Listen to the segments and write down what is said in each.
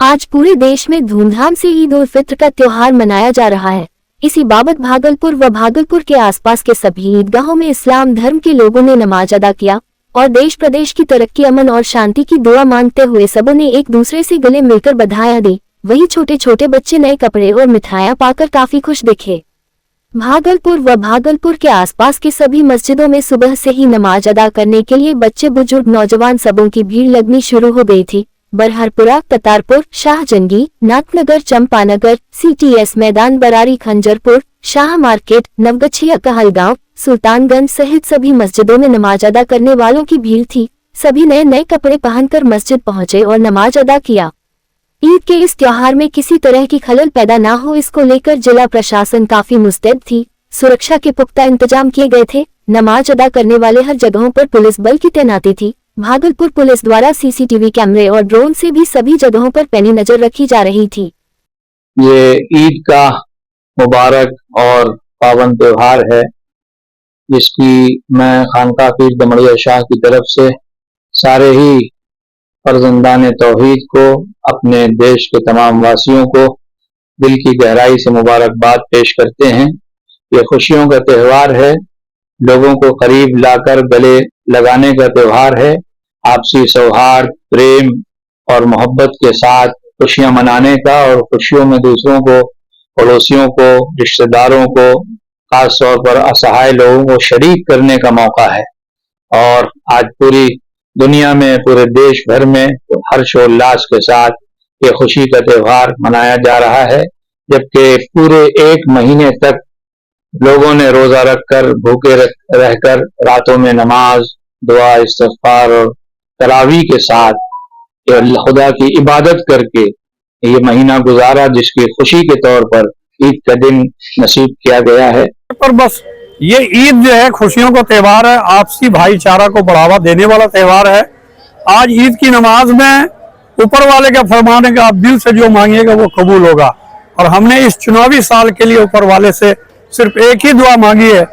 आज पूरे देश में धूमधाम से ईद उल फित्र का त्योहार मनाया जा रहा है। इसी बाबत भागलपुर व भागलपुर के आसपास के सभी ईदगाहों में इस्लाम धर्म के लोगों ने नमाज अदा किया और देश प्रदेश की तरक्की, अमन और शांति की दुआ मांगते हुए सबों ने एक दूसरे से गले मिलकर बधाइयां दी। वहीं छोटे छोटे बच्चे नए कपड़े और मिठाइयां पाकर काफी खुश दिखे। भागलपुर व भागलपुर के आसपास की सभी मस्जिदों में सुबह से ही नमाज अदा करने के लिए बच्चे, बुजुर्ग, नौजवान सबों की भीड़ लगनी शुरू हो गई थी। बरहरपुरा, कतारपुर, शाहजंगी, नाथनगर, चंपानगर, CTS मैदान, बरारी, खंजरपुर, शाह मार्केट, नवगछिया, कहलगांव, सुल्तानगंज सहित सभी मस्जिदों में नमाज अदा करने वालों की भीड़ थी। सभी नए नए कपड़े पहनकर मस्जिद पहुंचे और नमाज अदा किया। ईद के इस त्योहार में किसी तरह की खलल पैदा न हो, इसको लेकर जिला प्रशासन काफी मुस्तैद थी। सुरक्षा के पुख्ता इंतजाम किए गए थे। नमाज अदा करने वाले हर जगहों पर पुलिस बल की तैनाती थी। भागलपुर पुलिस द्वारा CCTV कैमरे और ड्रोन से भी सभी जगहों पर पैनी नजर रखी जा रही थी। ये ईद का मुबारक और पावन त्योहार है, जिसकी मैं खानका पीर दमड़िया शाह की तरफ से सारे ही फर्जंदान तौहीद को, अपने देश के तमाम वासियों को दिल की गहराई से मुबारकबाद पेश करते हैं। ये खुशियों का त्योहार है, लोगों को करीब लाकर गले लगाने का त्योहार है। आपसी सौहार्द, प्रेम और मोहब्बत के साथ खुशियां मनाने का और खुशियों में दूसरों को, पड़ोसियों को, रिश्तेदारों को, खास तौर पर असहाय लोगों को शरीक करने का मौका है। और आज पूरी दुनिया में, पूरे देश भर में हर्षोल्लास के साथ ये खुशी का त्योहार मनाया जा रहा है, जबकि पूरे एक महीने तक लोगों ने रोजा रखकर, भूखे रहकर रातों में नमाज, दुआ, इस्तिग़फ़ार और तरावी के साथ खुदा की इबादत करके ये महीना गुजारा, जिसकी खुशी के तौर पर ईद का दिन नसीब किया गया है। पर बस ये ईद जो है खुशियों का त्योहार है, आपसी भाईचारा को बढ़ावा देने वाला त्योहार है। आज ईद की नमाज में ऊपर वाले का फरमाने का आप दिल से जो मांगिएगा वो कबूल होगा। और हमने इस चुनावी साल के लिए ऊपर वाले से सिर्फ एक ही दुआ मांगी है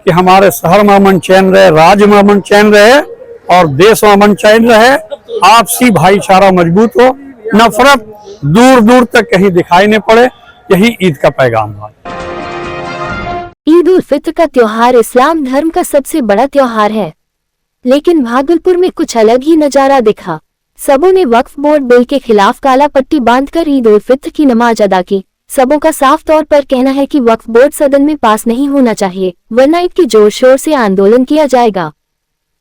कि हमारे शहर में अमन चैन रहे, राज्य में अमन चैन रहे और देश में अमन चैन रहे, आपसी भाईचारा मजबूत हो, नफरत दूर दूर तक कहीं दिखाई नहीं पड़े। यही ईद का पैगाम है। ईद उल फित्र का त्योहार इस्लाम धर्म का सबसे बड़ा त्योहार है, लेकिन भागलपुर में कुछ अलग ही नजारा दिखा। सबों ने वक्फ बोर्ड बिल के खिलाफ काला पट्टी बांधकर ईद उल फित्र की नमाज अदा की। सबों का साफ तौर पर कहना है कि वक्फ बोर्ड सदन में पास नहीं होना चाहिए, वरना ईद के जोर शोर से आंदोलन किया जाएगा।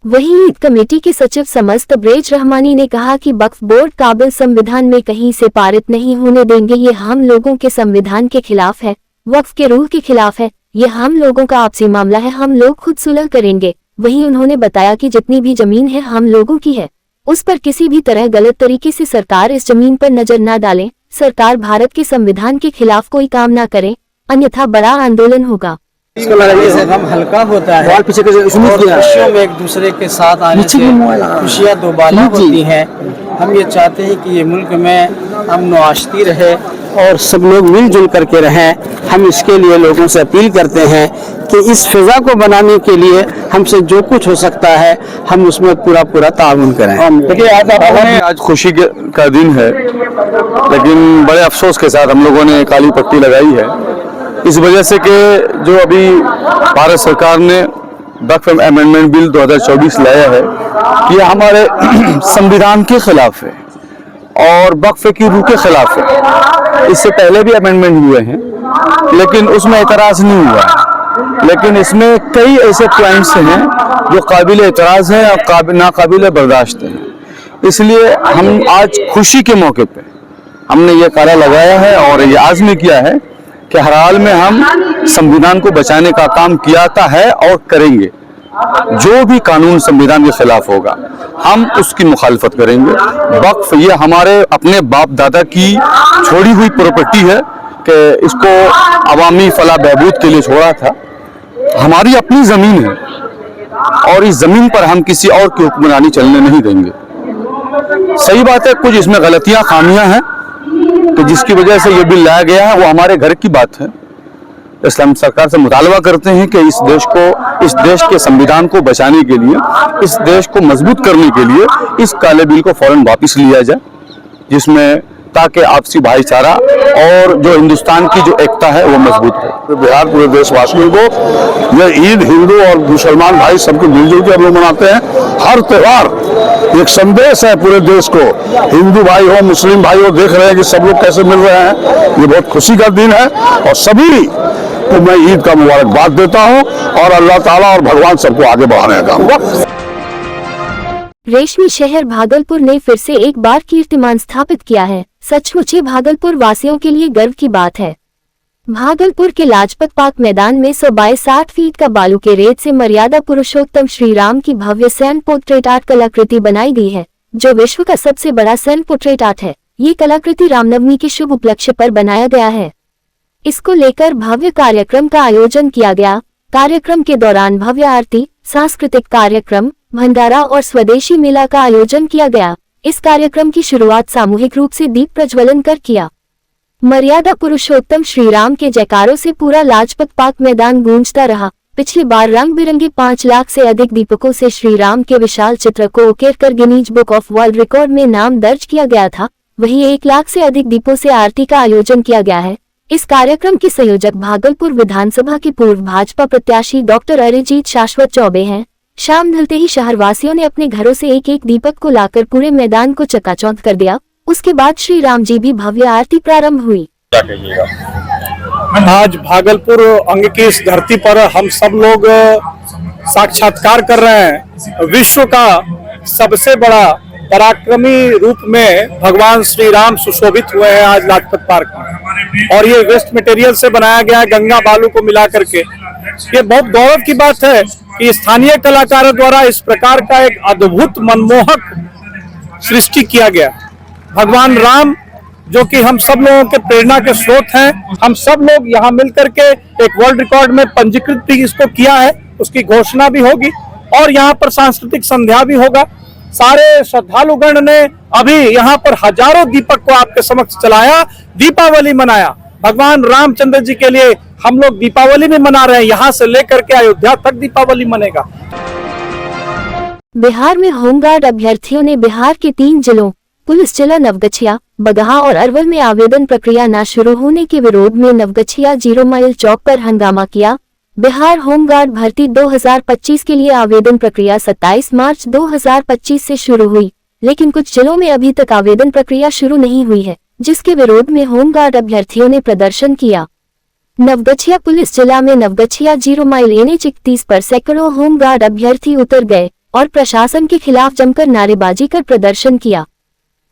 वहीं ईद कमेटी के सचिव समस्त ब्रेज रहमानी ने कहा कि वक्फ बोर्ड का बिल संविधान में कहीं से पारित नहीं होने देंगे। ये हम लोगों के संविधान के खिलाफ है, वक्फ के रूह के खिलाफ है। ये हम लोगों का आपसी मामला है, हम लोग खुद सुलह करेंगे। वहीं उन्होंने बताया कि जितनी भी जमीन है हम लोगों की है, उस पर किसी भी तरह गलत तरीके से सरकार इस जमीन पर नजर न डाले। सरकार भारत के संविधान के खिलाफ कोई काम न करे, अन्यथा बड़ा आंदोलन होगा। इसको लगाइए से हम हल्का होता है और खुशियों में एक दूसरे के साथ आने से खुशियाँ दोबारा होती हैं। हम ये चाहते हैं कि ये मुल्क में अमन व आशती रहे और सब लोग मिलजुल करके रहें। हम इसके लिए लोगों से अपील करते हैं कि इस फिजा को बनाने के लिए हमसे जो कुछ हो सकता है हम उसमें पूरा ताउन करें। देखिए आज खुशी का दिन है, लेकिन बड़े अफसोस के साथ हम लोगों ने काली पट्टी लगाई है, इस वजह से कि जो अभी भारत सरकार ने वक्फ अमेंडमेंट बिल 2024 लाया है, ये हमारे संविधान के खिलाफ है और वक्फ की रूह के खिलाफ है। इससे पहले भी अमेंडमेंट हुए हैं, लेकिन उसमें एतराज़ नहीं हुआ है। लेकिन इसमें कई ऐसे पॉइंट्स हैं जो काबिल एतराज़ हैं और नाकाबिल बर्दाश्त हैं। इसलिए हम आज खुशी के मौके पे हमने ये कारा लगाया है और ये आज़मी किया है कि हर हाल में हम संविधान को बचाने का काम किया है और करेंगे। जो भी कानून संविधान के खिलाफ होगा हम उसकी मुखालफत करेंगे। वक्फ ये हमारे अपने बाप दादा की छोड़ी हुई प्रॉपर्टी है कि इसको अवामी फलाह बहबूद के लिए छोड़ा था। हमारी अपनी ज़मीन है और इस ज़मीन पर हम किसी और की हुक्मरानी चलने नहीं देंगे। सही बात है, कुछ इसमें गलतियाँ, खामियाँ हैं तो जिसकी वजह से ये बिल लाया गया है, वो हमारे घर की बात है। इस्लाम सरकार से मुतालबा करते हैं कि इस देश के संविधान को बचाने के लिए, इस देश को मजबूत करने के लिए इस काले बिल को फौरन वापस लिया जाए, जिसमें ताकि आपसी भाईचारा और जो हिंदुस्तान की जो एकता है वो मजबूत रहे। तो बिहार पूरे देशवासियों को यह ईद हिंदू और मुसलमान भाई सबको मिलजुल के हम लोग मनाते हैं। हर त्योहार एक संदेश है पूरे देश को, हिंदू भाई हो मुस्लिम भाई हो, देख रहे हैं कि सब लोग कैसे मिल रहे हैं। ये बहुत खुशी का दिन है और सभी को मैं ईद का मुबारकबाद देता हूँ और अल्लाह ताला और भगवान सबको आगे बढ़ाने का काम। रेशमी शहर भागलपुर ने फिर से एक बार कीर्तिमान स्थापित किया है। सचमुच ये भागलपुर वासियों के लिए गर्व की बात है। भागलपुर के लाजपत पार्क मैदान में 100 बाय 60 फीट का बालू के रेत से मर्यादा पुरुषोत्तम श्री राम की भव्य सैन पोर्ट्रेट आर्ट कलाकृति बनाई गई है, जो विश्व का सबसे बड़ा सैन पोर्ट्रेट आर्ट है। ये कलाकृति रामनवमी के शुभ उपलक्ष्य पर बनाया गया है। इसको लेकर भव्य कार्यक्रम का आयोजन किया गया। कार्यक्रम के दौरान भव्य आरती, सांस्कृतिक कार्यक्रम, भंडारा और स्वदेशी मेला का आयोजन किया गया। इस कार्यक्रम की शुरुआत सामूहिक रूप से दीप प्रज्वलन कर किया। मर्यादा पुरुषोत्तम श्री राम के जयकारों से पूरा लाजपत पार्क मैदान गूंजता रहा। पिछली बार रंग बिरंगे 5 लाख से अधिक दीपकों से श्री राम के विशाल चित्र को उकेर कर Guinness book of world record में नाम दर्ज किया गया था। वहीं 1 लाख से अधिक दीपों से आरती का आयोजन किया गया है। इस कार्यक्रम के संयोजक भागलपुर विधानसभा के पूर्व भाजपा प्रत्याशी डॉक्टर अरिजीत शाश्वत चौबे हैं। शाम ढलते ही शहरवासियों ने अपने घरों से एक एक दीपक को लाकर पूरे मैदान को चकाचौंध कर दिया। उसके बाद श्री राम जी भी भव्य आरती प्रारंभ हुई। आज भागलपुर अंग की इस धरती पर हम सब लोग साक्षात्कार कर रहे हैं विश्व का सबसे बड़ा पराक्रमी रूप में भगवान श्री राम सुशोभित हुए हैं आज लाजपत पार्क में। और ये वेस्ट मटेरियल से बनाया गया गंगा बालू को मिला करके। ये बहुत गौरव की बात है कि स्थानीय कलाकारों द्वारा इस प्रकार का एक अद्भुत मनमोहक सृष्टि किया गया। भगवान राम जो कि हम सब लोगों के प्रेरणा के स्रोत हैं, हम सब लोग यहाँ मिलकर के एक वर्ल्ड रिकॉर्ड में पंजीकृत भी इसको किया है। उसकी घोषणा भी होगी और यहाँ पर सांस्कृतिक संध्या भी होगा। सारे श्रद्धालुगण ने अभी यहाँ पर हजारों दीपक को आपके समक्ष चलाया, दीपावली मनाया। भगवान रामचंद्र जी के लिए हम लोग दीपावली भी मना रहे हैं। यहाँ से लेकर के अयोध्या तक दीपावली मनेगा। बिहार में होमगार्ड अभ्यर्थियों ने बिहार के 3 जिलों पुलिस जिला नवगछिया, बगहा और अरवल में आवेदन प्रक्रिया न शुरू होने के विरोध में नवगछिया 0 माइल चौक पर हंगामा किया। बिहार होमगार्ड भर्ती 2025 के लिए आवेदन प्रक्रिया 27 मार्च 2025 से शुरू हुई, लेकिन कुछ जिलों में अभी तक आवेदन प्रक्रिया शुरू नहीं हुई है, जिसके विरोध में होमगार्ड अभ्यर्थियों ने प्रदर्शन किया। नवगछिया पुलिस जिला में नवगछिया 0 माइल NH 31 पर सैकड़ों होमगार्ड अभ्यर्थी उतर गए और प्रशासन के खिलाफ जमकर नारेबाजी कर प्रदर्शन किया।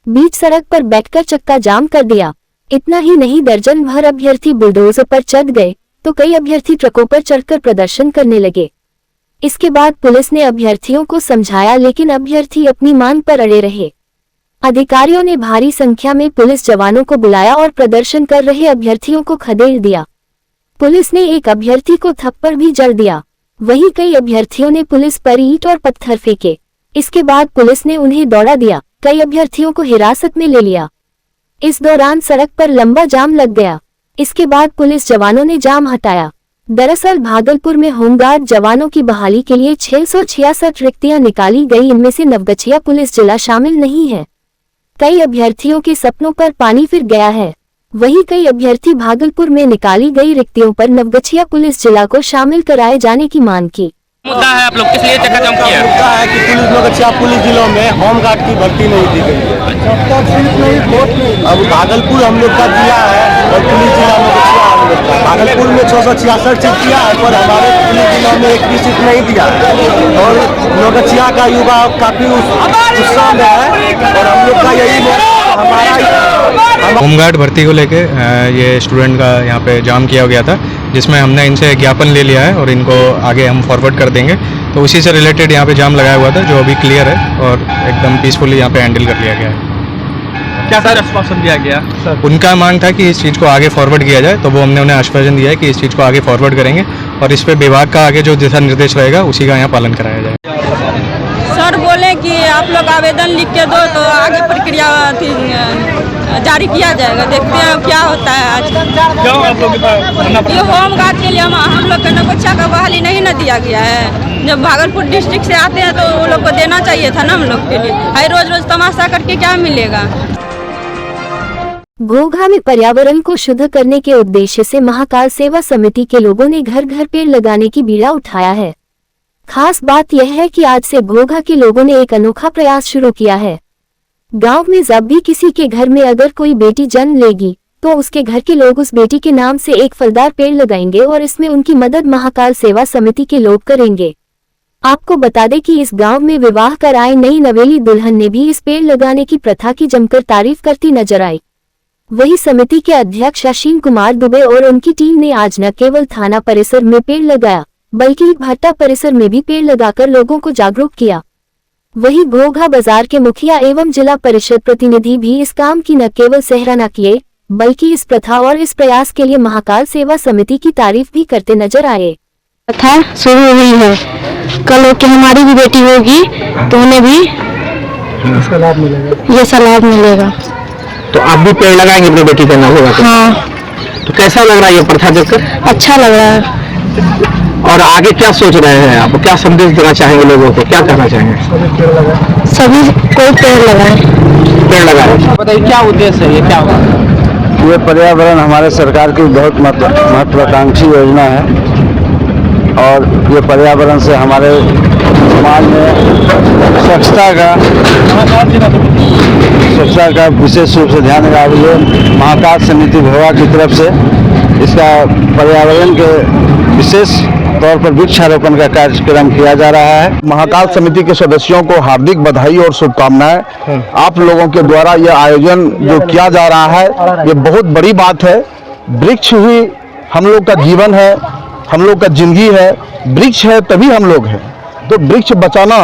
बीच सड़क पर बैठकर चक्का जाम कर दिया। इतना ही नहीं, दर्जन भर अभ्यर्थी बुलडोजर पर चढ़ गए तो कई अभ्यर्थी ट्रकों पर चढ़कर प्रदर्शन करने लगे। इसके बाद पुलिस ने अभ्यर्थियों को समझाया, लेकिन अभ्यर्थी अपनी मांग पर अड़े रहे। अधिकारियों ने भारी संख्या में पुलिस जवानों को बुलाया और प्रदर्शन कर रहे अभ्यर्थियों को खदेड़ दिया। पुलिस ने एक अभ्यर्थी को थप्पड़ भी जड़ दिया। वहीं कई अभ्यर्थियों ने पुलिस पर ईंट और पत्थर फेंके। इसके बाद पुलिस ने उन्हें दौड़ा दिया। कई अभ्यर्थियों को हिरासत में ले लिया। इस दौरान सड़क पर लंबा जाम लग गया। इसके बाद पुलिस जवानों ने जाम हटाया। दरअसल भागलपुर में होमगार्ड जवानों की बहाली के लिए 666 रिक्तियां निकाली गई। इनमें से नवगछिया पुलिस जिला शामिल नहीं है। कई अभ्यर्थियों के सपनों पर पानी फिर गया है। वहीं कई अभ्यर्थी भागलपुर में निकाली गई रिक्तियों पर नवगछिया पुलिस जिला को शामिल कराए जाने की मांग की। मुद्दा है आप लोग किस लिए चक्काजाम किया? मुद्दा है कि नवगछिया पुलिस जिलों में होमगार्ड की भर्ती नहीं दी गई है। अब भागलपुर हम लोग का जिला है और पुलिस जिला नवगछिया हम लोग का। भागलपुर में 666 सीट दिया है पर हमारे पुलिस जिला में एक भी सीट नहीं दिया है। और नवगछिया का युवा काफी उत्साह में है और हम लोग का यही होमगार्ड भर्ती को लेके ये स्टूडेंट का यहाँ पे जाम किया गया था, जिसमें हमने इनसे ज्ञापन ले लिया है और इनको आगे हम फॉरवर्ड कर देंगे। तो उसी से रिलेटेड यहाँ पे जाम लगाया हुआ था, जो अभी क्लियर है और एकदम पीसफुली यहाँ पे हैंडल कर लिया गया है। क्या सर आश्वासन दिया गया? उनका मांग था कि इस चीज़ को आगे फॉरवर्ड किया जाए, तो वो हमने उन्हें आश्वासन दिया है कि इस चीज़ को आगे फॉरवर्ड करेंगे और इस पर विभाग का आगे जो दिशा निर्देश रहेगा उसी का यहाँ पालन कराया जाए। सर बोले कि आप लोग आवेदन लिख के दो तो आगे प्रक्रिया जारी किया जाएगा। देखते हैं क्या होता है। आज ये होमगार्ड के लिए हम लोग के नवगछिया का बहाली नहीं न दिया गया है। जब भागलपुर डिस्ट्रिक्ट से आते हैं तो वो लोग को देना चाहिए था ना हम लोग के लिए। रोज रोज तमाशा करके क्या मिलेगा। घोघा में पर्यावरण को शुद्ध करने के उद्देश्य से महाकाल सेवा समिति के लोगों ने घर घर पेड़ लगाने की बीड़ा उठाया है। खास बात यह है कि आज से घोघा के लोगों ने एक अनोखा प्रयास शुरू किया है। गांव में जब भी किसी के घर में अगर कोई बेटी जन्म लेगी तो उसके घर के लोग उस बेटी के नाम से एक फलदार पेड़ लगाएंगे और इसमें उनकी मदद महाकाल सेवा समिति के लोग करेंगे। आपको बता दें कि इस गांव में विवाह कर आए नई नवेली दुल्हन ने भी इस पेड़ लगाने की प्रथा की जमकर तारीफ करती नजर आई। वही समिति के अध्यक्ष अशीम कुमार दुबे और उनकी टीम ने आज न केवल थाना परिसर में पेड़ लगाया बल्कि भट्टा परिसर में भी पेड़ लगाकर लोगों को जागरूक किया। वही घोघा बाजार के मुखिया एवं जिला परिषद प्रतिनिधि भी इस काम की न केवल सराहना किए बल्कि इस प्रथा और इस प्रयास के लिए महाकाल सेवा समिति की तारीफ भी करते नजर आए। प्रथा शुरू हुई है, कल हो के हमारी भी बेटी होगी तो उन्हें भी ये लाभ मिलेगा। तो आप भी पेड़ लगाएंगे अपनी बेटी का नाम होगा? हाँ। तो कैसा लग रहा है ये प्रथा देखकर? अच्छा लग रहा है। और आगे क्या सोच रहे हैं आप, क्या संदेश देना चाहेंगे लोगों को, क्या कहना चाहेंगे? सभी कोई पेड़ लगाए। पेड़ लगाए। बताइए क्या उद्देश्य है, ये क्या होगा? ये पर्यावरण हमारे सरकार की बहुत महत्वाकांक्षी योजना है और ये पर्यावरण से हमारे समाज में स्वच्छता का विशेष रूप से ध्यान रखा हुआ है। महाकाल समिति भोगा की तरफ से इसका पर्यावरण के विशेष तौर पर वृक्षारोपण का कार्यक्रम किया जा रहा है। महाकाल समिति के सदस्यों को हार्दिक बधाई और शुभकामनाएं। आप लोगों के द्वारा यह आयोजन जो किया जा रहा है ये बहुत बड़ी बात है। वृक्ष ही हम लोग का जीवन है, हम लोग का जिंदगी है। वृक्ष है तभी हम लोग हैं, तो वृक्ष बचाना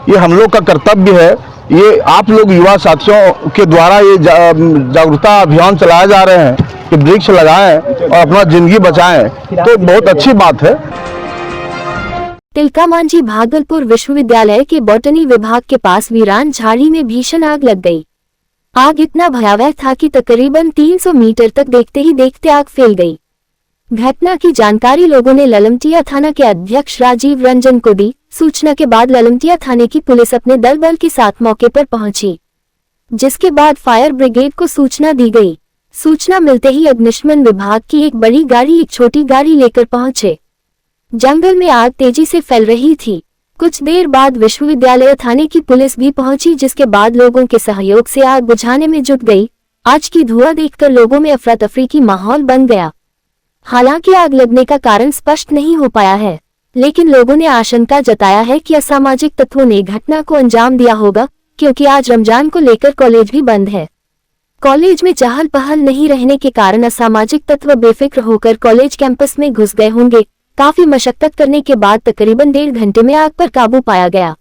ये हम लोग का कर्तव्य है। ये आप लोग युवा साथियों के द्वारा ये जागरूकता अभियान चलाए जा रहे हैं कि वृक्ष लगाएं और अपना जिंदगी बचाएं, तो बहुत अच्छी बात है। तिलका मांझी भागलपुर विश्वविद्यालय के बॉटनी विभाग के पास वीरान झाड़ी में भीषण आग लग गई। आग इतना भयावह था कि तकरीबन 300 मीटर तक देखते ही देखते आग फैल गई। घटना की जानकारी लोगों ने ललमटिया थाना के अध्यक्ष राजीव रंजन को दी। सूचना के बाद ललमटिया थाने की पुलिस अपने दल बल के साथ मौके पर पहुंची, जिसके बाद फायर ब्रिगेड को सूचना दी गई। सूचना मिलते ही अग्निशमन विभाग की एक बड़ी गाड़ी एक छोटी गाड़ी लेकर पहुंचे। जंगल में आग तेजी से फैल रही थी। कुछ देर बाद विश्वविद्यालय थाने की पुलिस भी पहुंची, जिसके बाद लोगों के सहयोग से आग बुझाने में जुट गई। आज की धुआं देखकर लोगों में अफरा तफरी की माहौल बन गया। हालांकि आग लगने का कारण स्पष्ट नहीं हो पाया है, लेकिन लोगों ने आशंका जताया है कि असामाजिक तत्वों ने घटना को अंजाम दिया होगा, क्योंकि आज रमजान को लेकर कॉलेज भी बंद है। कॉलेज में चहल पहल नहीं रहने के कारण असामाजिक तत्व बेफिक्र होकर कॉलेज कैंपस में घुस गए होंगे। काफी मशक्कत करने के बाद तकरीबन 1.5 घंटे में आग पर काबू पाया गया।